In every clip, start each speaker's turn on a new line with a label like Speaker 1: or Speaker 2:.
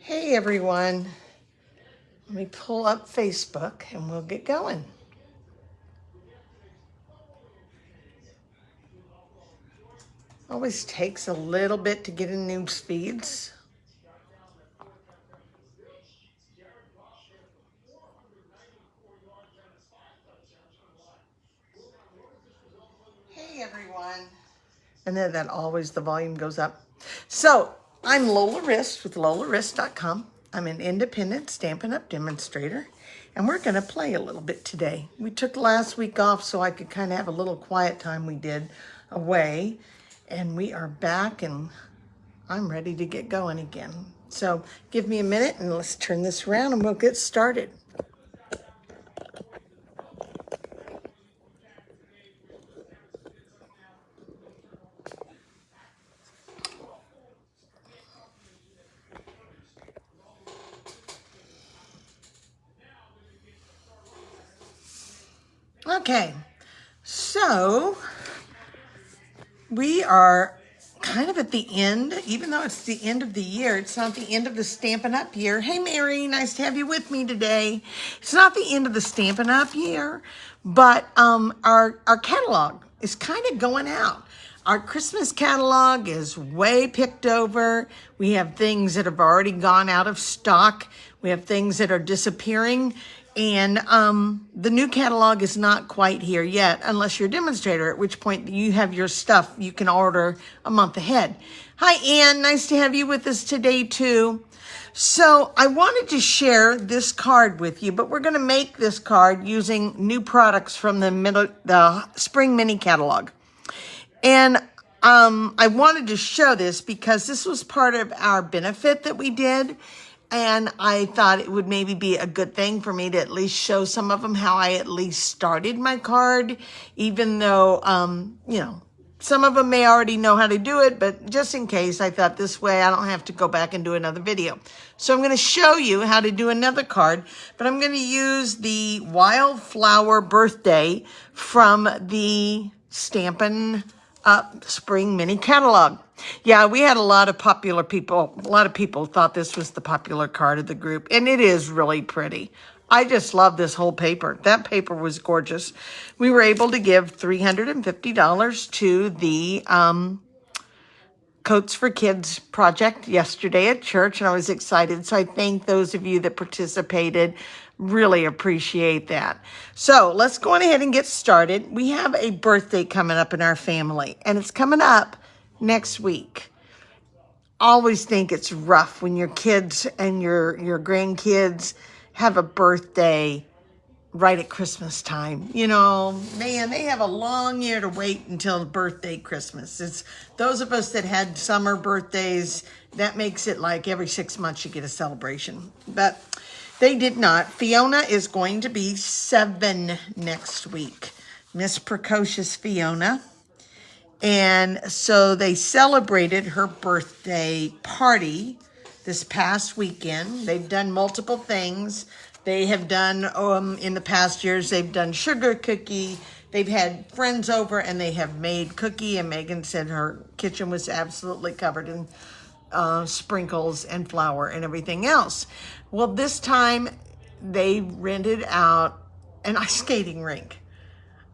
Speaker 1: Hey everyone, let me pull up Facebook and we'll get going. Always takes a little bit to get in news feeds. Hey everyone. And then that always the volume goes up. So I'm Lola Rist with LolaRist.com. I'm an independent Stampin' Up! Demonstrator, and we're going to play a little bit today. We took last week off so I could kind of have a little quiet time we did away, and we are back and I'm ready to get going again. So give me a minute and let's turn this around and we'll get started. Okay, so we are kind of at the end, even though it's the end of the year, it's not the end of the Stampin' Up! Year. Hey Mary, nice to have you with me today. It's not the end of the Stampin' Up! Year, but our catalog is kind of going out. Our Christmas catalog is way picked over. We have things that have already gone out of stock. We have things that are disappearing. And the new catalog is not quite here yet, unless you're a demonstrator, at which point you have your stuff you can order a month ahead. Hi, Ann. Nice to have you with us today, too. So I wanted to share this card with you, but we're going to make this card using new products from the Spring Mini Catalog. And I wanted to show this because this was part of our benefit that we did. And I thought it would maybe be a good thing for me to at least show some of them how I at least started my card, even though, you know, some of them may already know how to do it, but just in case, I thought this way I don't have to go back and do another video. So I'm going to show you how to do another card, but I'm going to use the Wildflower Birthday from the Stampin' Up! Spring Mini Catalog. Yeah, we had a lot of popular people. A lot of people thought this was the popular card of the group, and it is really pretty. I just love this whole paper. That paper was gorgeous. We were able to give $350 to the Coats for Kids project yesterday at church, and I was excited. So I thank those of you that participated. Really appreciate that. So let's go on ahead and get started. We have a birthday coming up in our family, and it's coming up next week. Always think it's rough when your kids and your grandkids have a birthday right at Christmas time. You know, man, they have a long year to wait until birthday Christmas. It's those of us that had summer birthdays, that makes it like every 6 months you get a celebration. But they did not. Fiona is going to be 7 next week. Miss Precocious Fiona. And so they celebrated her birthday party this past weekend. They've done multiple things. They have done, in the past years, they've done sugar cookie. They've had friends over and they have made cookie. And Megan said her kitchen was absolutely covered in sprinkles and flour and everything else. Well, this time they rented out an ice skating rink,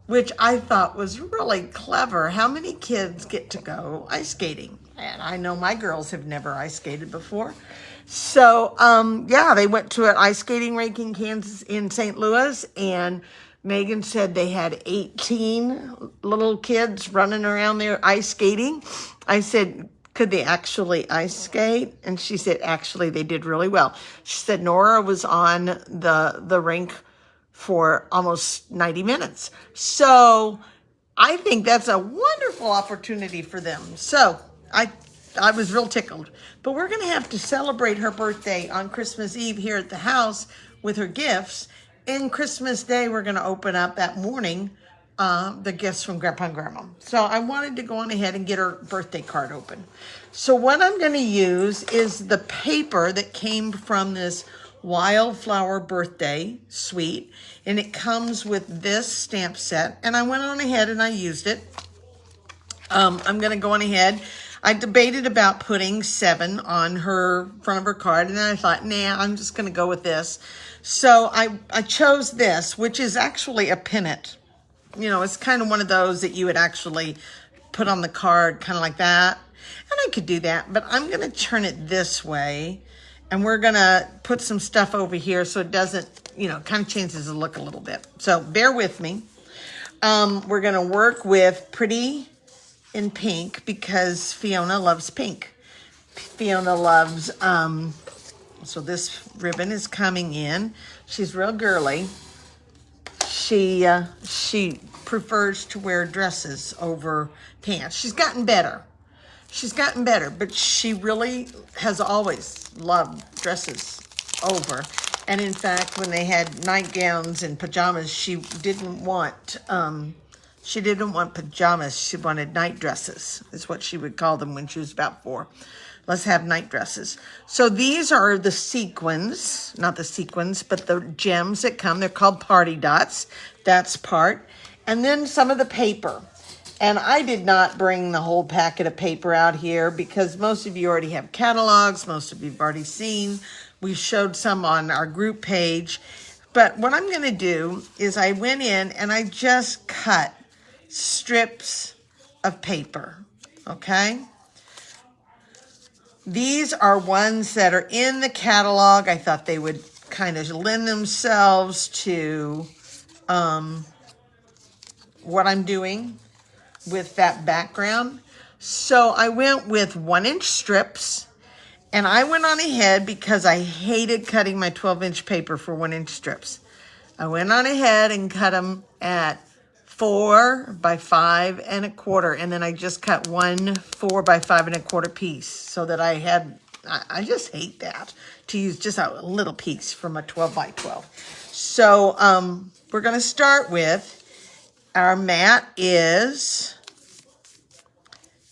Speaker 1: which I thought was really clever. How many kids get to go ice skating? And I know my girls have never ice skated before. So, yeah, they went to an ice skating rink in St. Louis, and Megan said they had 18 little kids running around there ice skating. I said, could they actually ice skate? And she said, actually, they did really well. She said Nora was on the rink for almost 90 minutes. So I think that's a wonderful opportunity for them. So I was real tickled. But we're going to have to celebrate her birthday on Christmas Eve here at the house with her gifts. And Christmas Day, we're going to open up that morning the gifts from Grandpa and Grandma. So I wanted to go on ahead and get her birthday card open. So what I'm going to use is the paper that came from this Wildflower Birthday suite, and it comes with this stamp set, and I went on ahead and I used it. I'm going to go on ahead. I debated about putting 7 on her front of her card, and then I thought, nah, I'm just going to go with this. So I chose this, which is actually a pennant. You know, it's kind of one of those that you would actually put on the card, kind of like that. And I could do that, but I'm going to turn it this way, and we're going to put some stuff over here so it doesn't, you know, kind of changes the look a little bit. So bear with me. We're going to work with Pretty in Pink because Fiona loves pink. Fiona loves, so this ribbon is coming in. She's real girly. She prefers to wear dresses over pants. She's gotten better. She's gotten better, but she really has always loved dresses over. And in fact, when they had nightgowns and pajamas, she didn't want pajamas. She wanted night dresses, is what she would call them when she was about 4. Let's have night dresses. So these are the sequins, not the sequins, but the gems that come. They're called party dots. That's part. And then some of the paper. And I did not bring the whole packet of paper out here because most of you already have catalogs. Most of you have already seen. We showed some on our group page. But what I'm going to do is I went in and I just cut strips of paper, okay? These are ones that are in the catalog. I thought they would kind of lend themselves to what I'm doing with that background. So I went with 1-inch strips, and I went on ahead because I hated cutting my 12-inch paper for 1-inch strips. I went on ahead and cut them at 4 by 5 1/4, and then I just cut one 4 by 5 1/4 piece so that I just hate that, to use just a little piece from a 12 by 12. So we're going to start with our mat is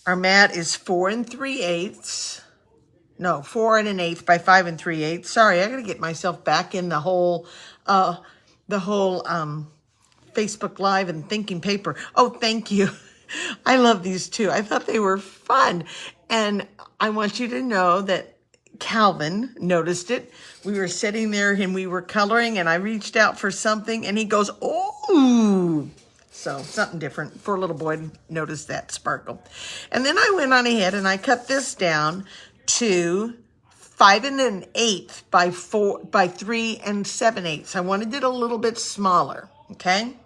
Speaker 1: 4 3/8. No, 4 1/8 by 5 3/8. Sorry, I got to get myself back in the whole Facebook Live and thinking paper. Oh, thank you. I love these too. I thought they were fun. And I want you to know that Calvin noticed it. We were sitting there and we were coloring, and I reached out for something and he goes, "Oh." So something different for a little boy. Noticed that sparkle. And then I went on ahead and I cut this down to 5 1/8 by 3 7/8. I wanted it a little bit smaller, okay?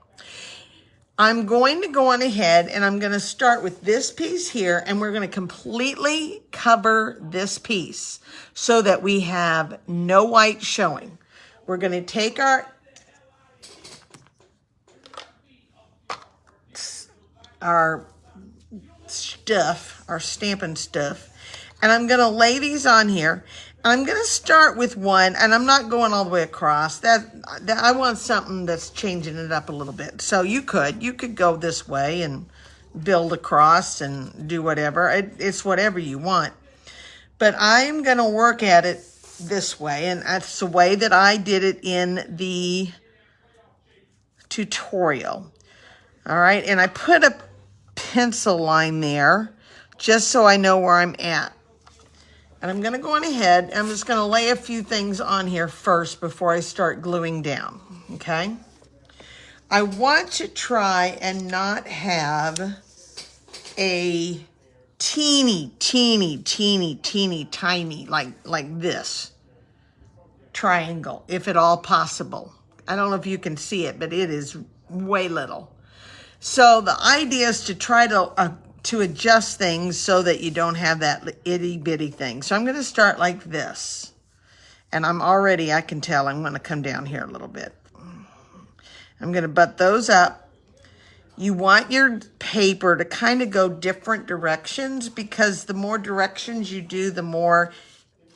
Speaker 1: I'm going to go on ahead and I'm going to start with this piece here, and we're going to completely cover this piece so that we have no white showing. We're going to take our stuff, our stamping stuff, and I'm going to lay these on here. I'm going to start with one, and I'm not going all the way across. That I want something that's changing it up a little bit. So you could go this way and build across and do whatever. It's whatever you want. But I'm going to work at it this way, and that's the way that I did it in the tutorial. All right, and I put a pencil line there just so I know where I'm at. And I'm going to go on ahead. I'm just going to lay a few things on here first before I start gluing down, okay? I want to try and not have a teeny, tiny, like this triangle, if at all possible. I don't know if you can see it, but it is way little. So the idea is to try to adjust things so that you don't have that itty bitty thing. So I'm going to start like this. And I can tell I'm going to come down here a little bit. I'm going to butt those up. You want your paper to kind of go different directions, because the more directions you do, the more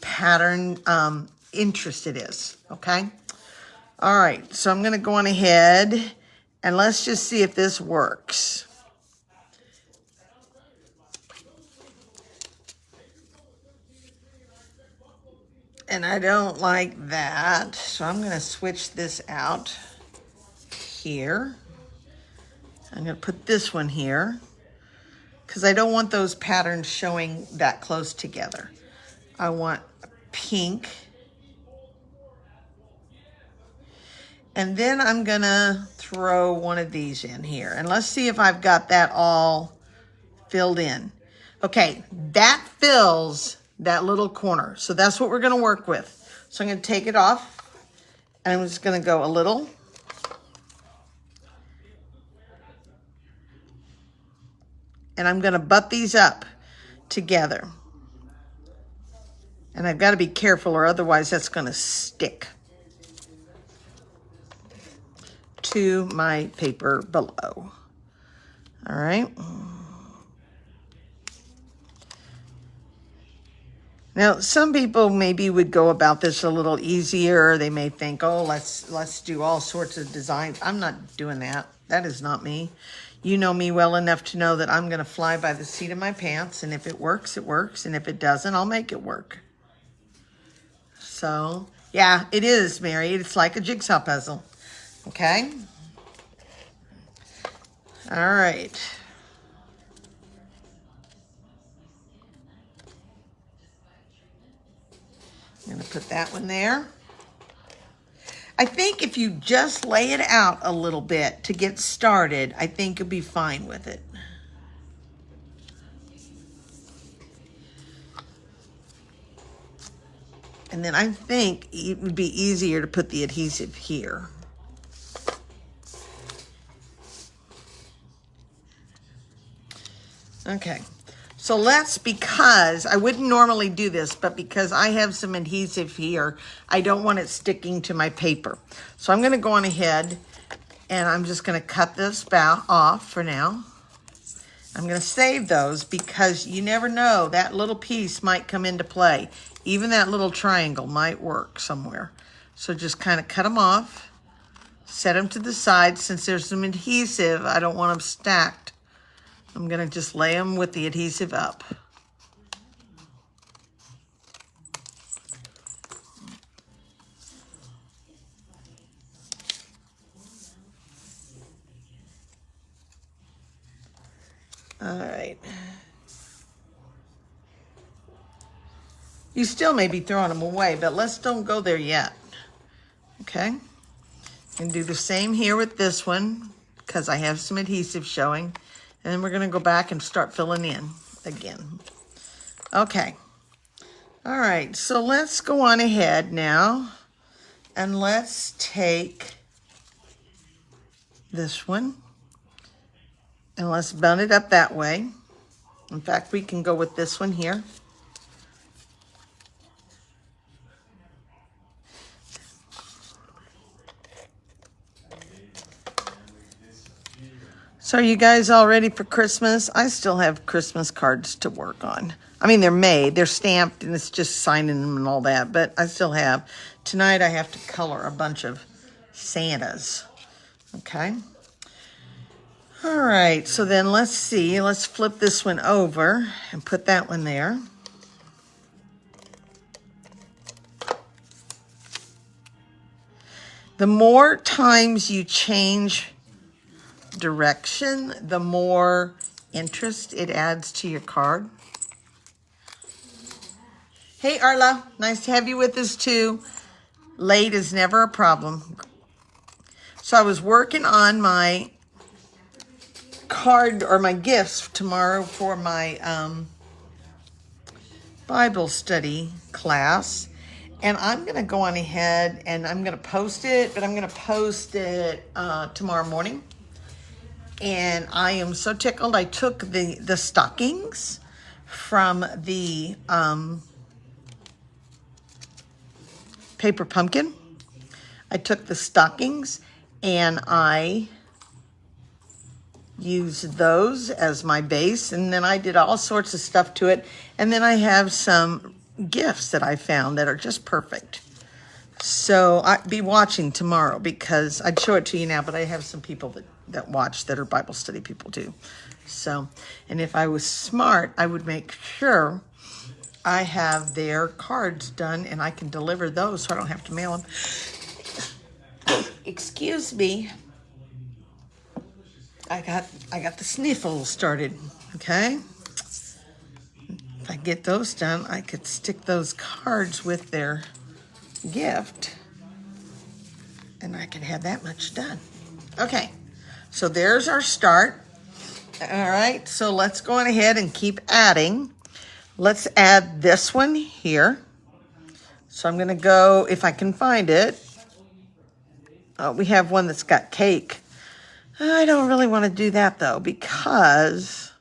Speaker 1: pattern interest it is, okay? All right, so I'm going to go on ahead and let's just see if this works. And I don't like that, so I'm going to switch this out here. I'm going to put this one here because I don't want those patterns showing that close together. I want pink. And then I'm gonna throw one of these in here. And let's see if I've got that all filled in. Okay, that fills that little corner. So that's what we're gonna work with. So I'm gonna take it off, and I'm just gonna go a little. And I'm gonna butt these up together. And I've gotta be careful, or otherwise that's gonna stick to my paper below. All right. Now, some people maybe would go about this a little easier. They may think, oh, let's do all sorts of designs. I'm not doing that. That is not me. You know me well enough to know that I'm going to fly by the seat of my pants, and if it works, it works, and if it doesn't, I'll make it work. So, yeah, it is, Mary. It's like a jigsaw puzzle. Okay? All right. I'm going to put that one there. I think if you just lay it out a little bit to get started, I think you'll be fine with it. And then I think it would be easier to put the adhesive here. Okay. So because I wouldn't normally do this, but because I have some adhesive here, I don't want it sticking to my paper. So I'm going to go on ahead and I'm just going to cut this off for now. I'm going to save those because you never know, that little piece might come into play. Even that little triangle might work somewhere. So just kind of cut them off, set them to the side. Since there's some adhesive, I don't want them stacked. I'm going to just lay them with the adhesive up. All right. You still may be throwing them away, but let's don't go there yet. Okay? And do the same here with this one because I have some adhesive showing. And then we're going to go back and start filling in again. Okay. All right. So let's go on ahead now. And let's take this one. And let's bend it up that way. In fact, we can go with this one here. So are you guys all ready for Christmas? I still have Christmas cards to work on. I mean, they're made, they're stamped, and it's just signing them and all that, but I still have. Tonight I have to color a bunch of Santas, okay? All right, so then let's see. Let's flip this one over and put that one there. The more times you change direction, the more interest it adds to your card. Hey, Arla, nice to have you with us too. Late is never a problem. So I was working on my card or my gifts tomorrow for my Bible study class. And I'm going to go on ahead and I'm going to post it, but I'm going to post it tomorrow morning. And I am so tickled. I took the stockings from the paper pumpkin. I took the stockings and I used those as my base. And then I did all sorts of stuff to it. And then I have some gifts that I found that are just perfect. So I'll be watching tomorrow because I'd show it to you now, but I have some people that watch that are Bible study people too. So, and if I was smart, I would make sure I have their cards done and I can deliver those so I don't have to mail them. Excuse me. I got the sniffles started. Okay. If I get those done, I could stick those cards with their gift, and I can have that much done. Okay, so there's our start. All right, so let's go on ahead and keep adding. Let's add this one here. So I'm gonna go, if I can find it. We have one that's got cake. I don't really want to do that though, because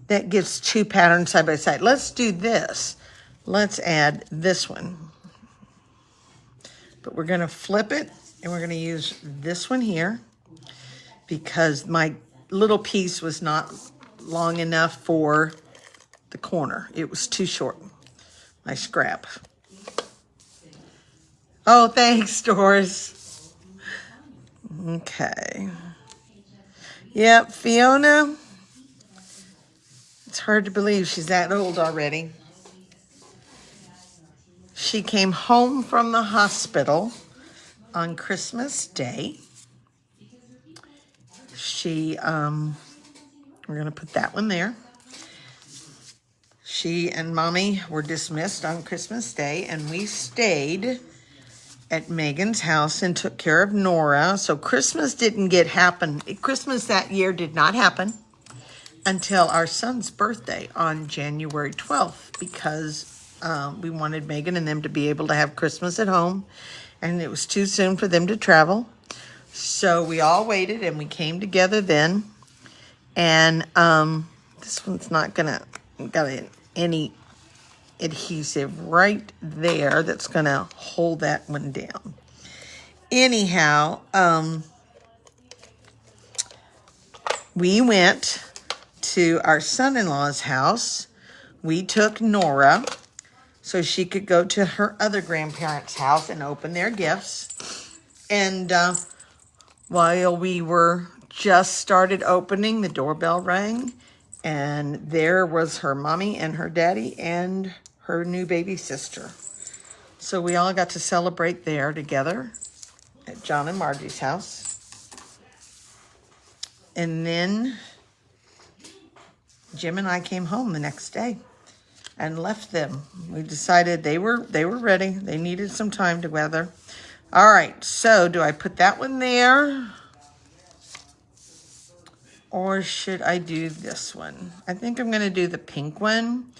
Speaker 1: that gives two patterns side by side. Let's do this. Let's add this one. But we're gonna flip it, and we're gonna use this one here, because my little piece was not long enough for the corner. It was too short, my scrap. Oh, thanks, Doris. Okay. Yep, Fiona. It's hard to believe she's that old already. She came home from the hospital on Christmas Day. We're going to put that one there. She and Mommy were dismissed on Christmas Day, and we stayed at Megan's house and took care of Nora. So Christmas Christmas that year did not happen until our son's birthday on January 12th, because we wanted Megan and them to be able to have Christmas at home, and it was too soon for them to travel. So we all waited, and we came together then. And this one's not got any adhesive right there that's gonna hold that one down. Anyhow, we went to our son-in-law's house. We took Nora so she could go to her other grandparents' house and open their gifts. And while we were just started opening, the doorbell rang, and there was her mommy and her daddy and her new baby sister. So we all got to celebrate there together at John and Margie's house. And then Jim and I came home the next day and left them. We decided they were ready. They needed some time together. All right, so do I put that one there? Or should I do this one? I think I'm going to do the pink one,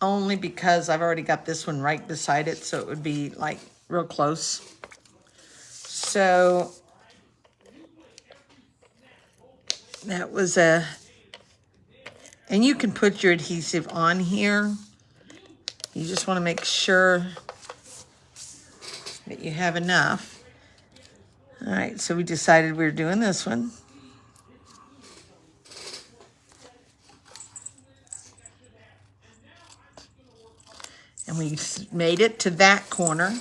Speaker 1: only because I've already got this one right beside it, so it would be like real close. So that was and you can put your adhesive on here. You just want to make sure that you have enough. All right, so we decided we were doing this one. And we made it to that corner.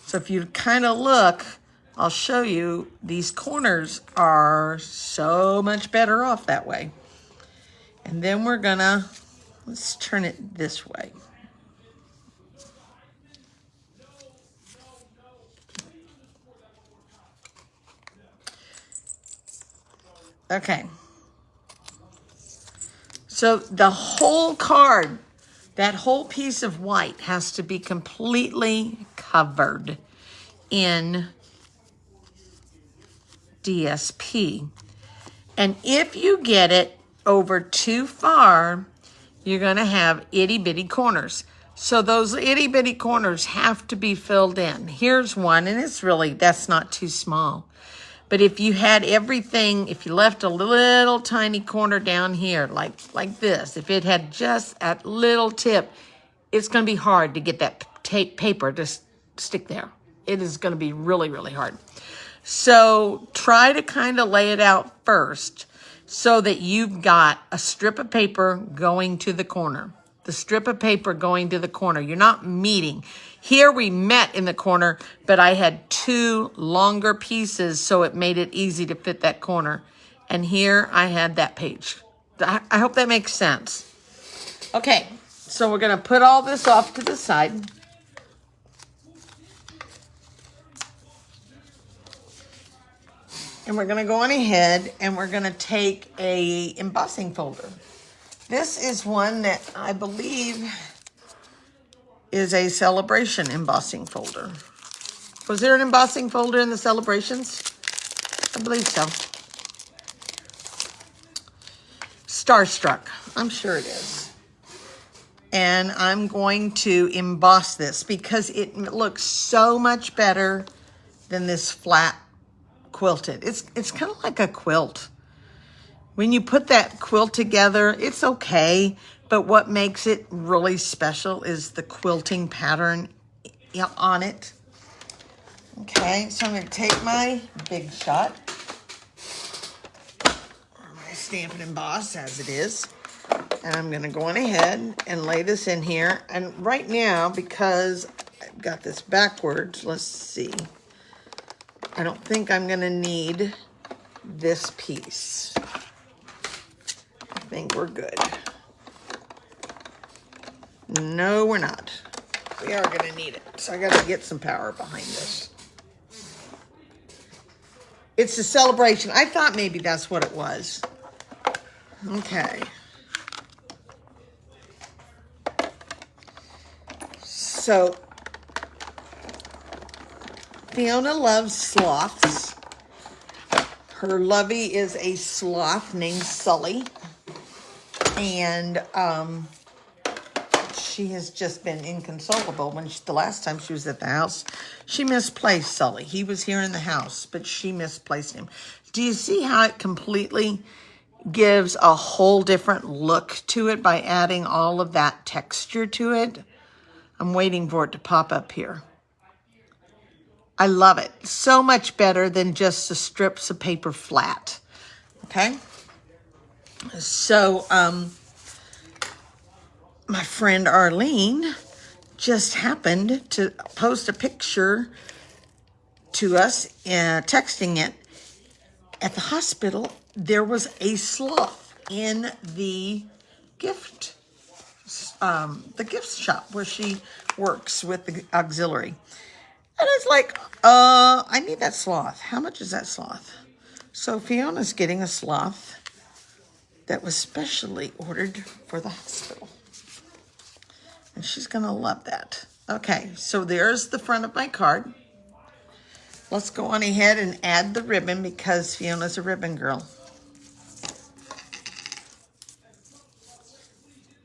Speaker 1: So if you kind of look, I'll show you, these corners are so much better off that way. And then we're gonna, let's turn it this way. Okay. So the whole card, that whole piece of white has to be completely covered in DSP. And if you get it over too far, you're going to have itty bitty corners. So those itty bitty corners have to be filled in. Here's one, and it's really, that's not too small. But if you had everything, if you left a little tiny corner down here, like this, if it had just that little tip, it's going to be hard to get that paper to stick there. It is going to be really, really hard. So try to kind of lay it out first so that you've got a strip of paper going to the corner. The strip of paper going to the corner. You're not meeting. Here we met in the corner, but I had two longer pieces, so it made it easy to fit that corner. And here I had that page. I hope that makes sense. Okay, so we're going to put all this off to the side. And we're going to go on ahead and we're going to take a embossing folder. This is one that I believe is a celebration embossing folder. Was there an embossing folder in the celebrations? I believe so. Starstruck. I'm sure it is. And I'm going to emboss this because it looks so much better than this flat quilted. It's kind of like a quilt. When you put that quilt together, it's okay, but what makes it really special is the quilting pattern on it. Okay, so I'm going to take my Big Shot, or my Stamp and Emboss as it is, and I'm going to go on ahead and lay this in here. And right now, because I've got this backwards, let's see. I don't think I'm going to need this piece. I think we're good. No, we're not. We are going to need it. So I got to get some power behind this. It's a celebration. I thought maybe that's what it was. Okay. So Fiona loves sloths. Her lovey is a sloth named Sully. And she has just been inconsolable. The last time she was at the house, she misplaced Sully. He was here in the house, but she misplaced him. Do you see how it completely gives a whole different look to it by adding all of that texture to it? I'm waiting for it to pop up here. I love it. So much better than just the strips of paper flat. Okay? So, my friend Arlene just happened to post a picture to us, texting it. At the hospital, there was a sloth in the gift shop where she works with the auxiliary. And it's like, I need that sloth. How much is that sloth? So Fiona's getting a sloth that was specially ordered for the hospital. And she's going to love that. Okay, so there's the front of my card. Let's go on ahead and add the ribbon because Fiona's a ribbon girl.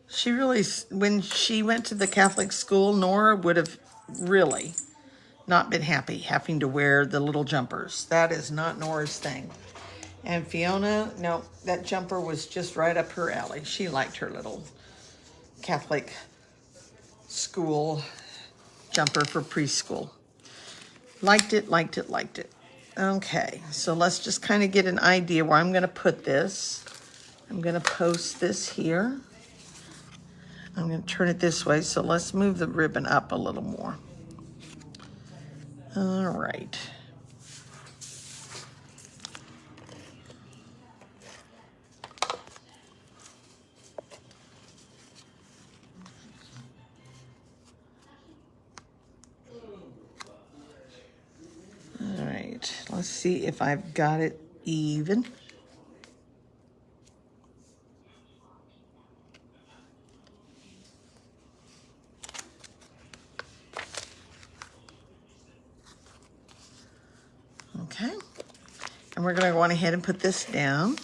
Speaker 1: She really, when she went to the Catholic school, Nora would have really not been happy having to wear the little jumpers. That is not Nora's thing. And Fiona, no, that jumper was just right up her alley. She liked her little Catholic school jumper for preschool. Liked it, liked it, liked it. Okay, so let's just kind of get an idea where I'm going to put this. I'm going to post this here. I'm going to turn it this way, so let's move the ribbon up a little more. All right. All right, let's see if I've got it even. Okay, and we're going to go on ahead and put this down.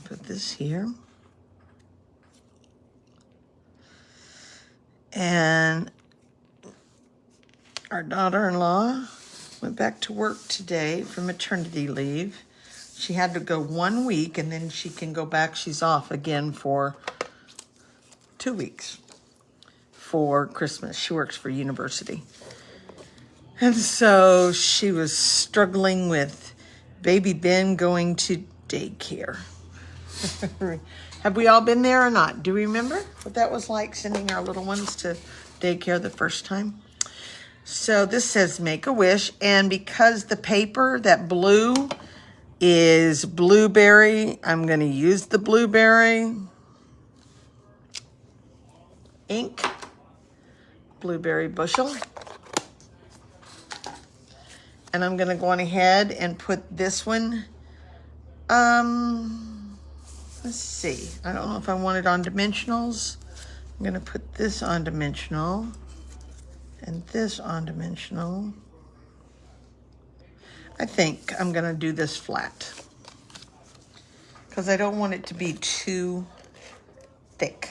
Speaker 1: Put this here. And our daughter-in-law went back to work today for maternity leave. She had to go 1 week and then she can go back. She's off again for 2 weeks for Christmas. She works for university. And so she was struggling with baby Ben going to daycare. Have we all been there or not? Do we remember what that was like, sending our little ones to daycare the first time? So this says make a wish. And because the paper, that blue, is blueberry, I'm going to use the blueberry. ink, blueberry bushel. And I'm gonna go on ahead and put this one, let's see. I don't know if I want it on dimensionals. I'm gonna put this on dimensional and this on dimensional. I think I'm gonna do this flat because I don't want it to be too thick.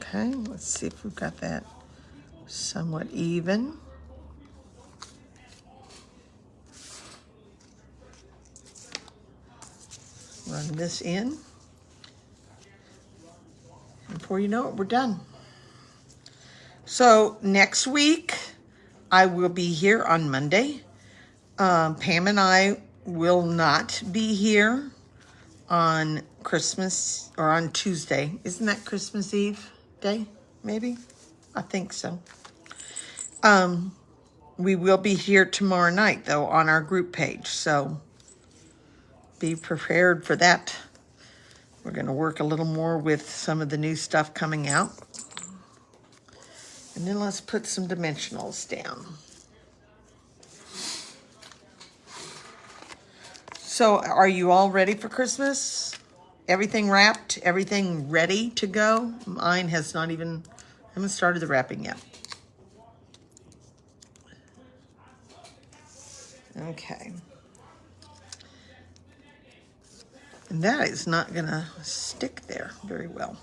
Speaker 1: Okay, let's see if we've got that somewhat even. Run this in. And before you know it, we're done. So next week, I will be here on Monday. Pam and I will not be here on Christmas or on Tuesday. Isn't that Christmas Eve day? Maybe? I think so. We will be here tomorrow night, though, on our group page. So be prepared for that. We're going to work a little more with some of the new stuff coming out. And then let's put some dimensionals down. So are you all ready for Christmas? Everything wrapped? Everything ready to go? Mine has not even, I haven't started the wrapping yet. Okay. And that is not gonna stick there very well.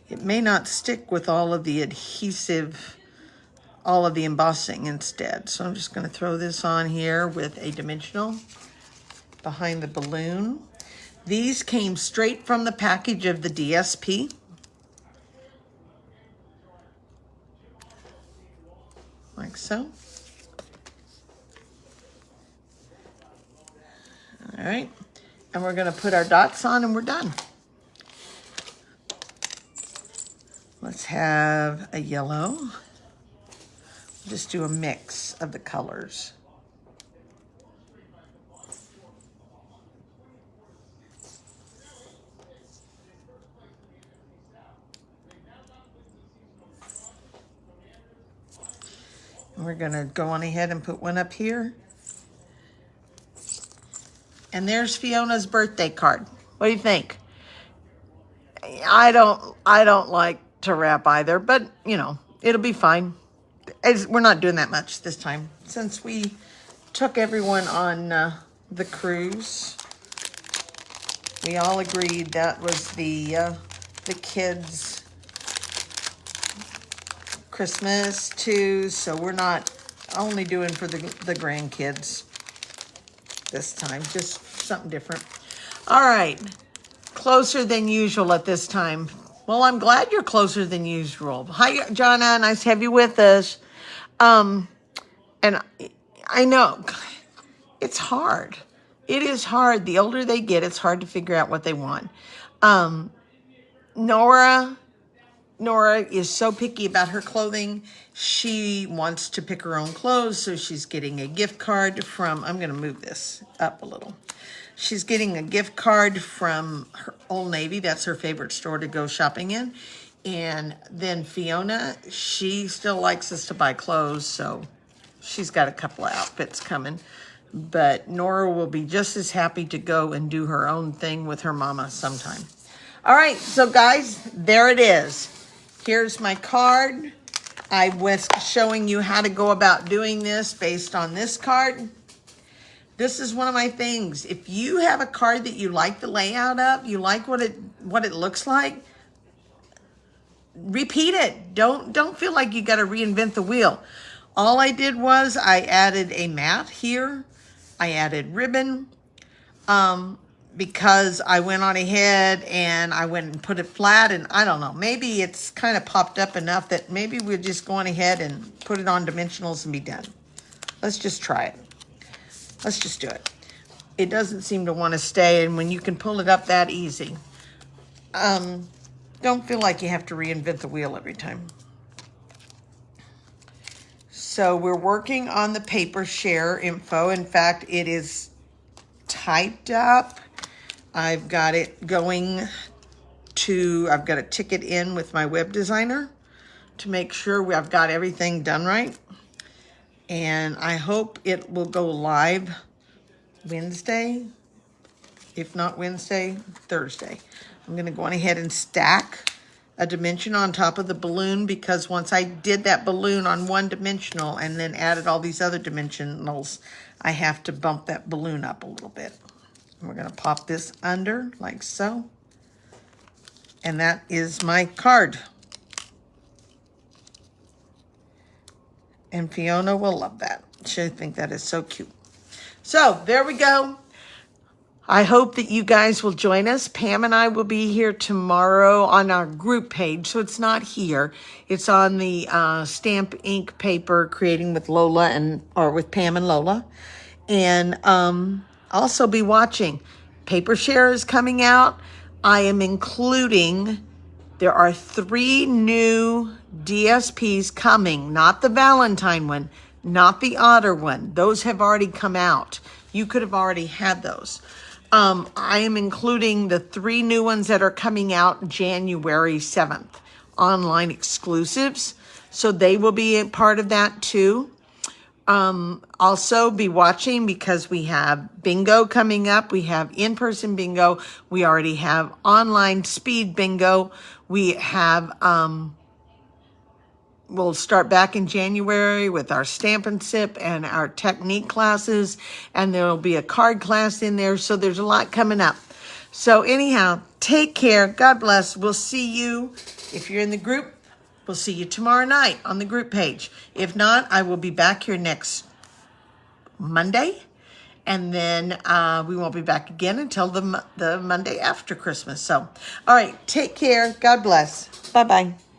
Speaker 1: It may not stick with all of the adhesive, all of the embossing instead. So I'm just gonna throw this on here with a dimensional behind the balloon. These came straight from the package of the DSP. Like so. All right, and we're gonna put our dots on and we're done. Let's have a yellow. Just do a mix of the colors. And we're gonna go on ahead and put one up here. And there's Fiona's birthday card. What do you think? I don't like to wrap either, but you know, it'll be fine. We're not doing that much this time since we took everyone on the cruise. We all agreed that was the kids' Christmas too, so we're not only doing for the grandkids this time, just something different. All right, closer than usual at this time. Well, I'm glad you're closer than usual. Hi, Jonna, nice to have you with us. And I know it's hard. It is hard. The older they get, it's hard to figure out what they want. Nora is so picky about her clothing. She wants to pick her own clothes, so she's getting a gift card from, I'm going to move this up a little. She's getting a gift card from her Old Navy. That's her favorite store to go shopping in. And then Fiona, she still likes us to buy clothes, so she's got a couple of outfits coming. But Nora will be just as happy to go and do her own thing with her mama sometime. All right, so guys, there it is. Here's my card. I was showing you how to go about doing this based on this card. This is one of my things. If you have a card that you like the layout of, you like what it looks like, repeat it. Don't feel like you got to reinvent the wheel. All I did was I added a mat here. I added ribbon because I went on ahead and I went and put it flat, and I don't know, maybe it's kind of popped up enough that maybe we'll just go on ahead and put it on dimensionals and be done. Let's just try it. Let's just do it. It doesn't seem to want to stay, and when you can pull it up that easy, don't feel like you have to reinvent the wheel every time. So we're working on the paper share info. In fact, it is typed up. I've got it going to, I've got a ticket in with my web designer to make sure I've got everything done right. And I hope it will go live Wednesday. If not Wednesday, Thursday. I'm gonna go on ahead and stack a dimension on top of the balloon, because once I did that balloon on one dimensional and then added all these other dimensionals, I have to bump that balloon up a little bit. And we're gonna pop this under like so. And that is my card. And Fiona will love that. She'll think that is so cute. So there we go. I hope that you guys will join us. Pam and I will be here tomorrow on our group page. So it's not here. It's on the Stamp Ink Paper Creating with Lola or with Pam and Lola. And also be watching. Paper Share is coming out. I am including, there are 3 new DSPs coming, not the Valentine one, not the Otter one. Those have already come out. You could have already had those. I am including the 3 new ones that are coming out January 7th, online exclusives. So they will be a part of that too. Also be watching, because we have bingo coming up. We have in-person bingo. We already have online speed bingo. We have, we'll start back in January with our Stamp and Sip and our technique classes, and there will be a card class in there. So there's a lot coming up. So anyhow, take care. God bless. We'll see you, if you're in the group, we'll see you tomorrow night on the group page. If not, I will be back here next Monday, and then we won't be back again until the Monday after Christmas. So, all right, take care. God bless. Bye-bye.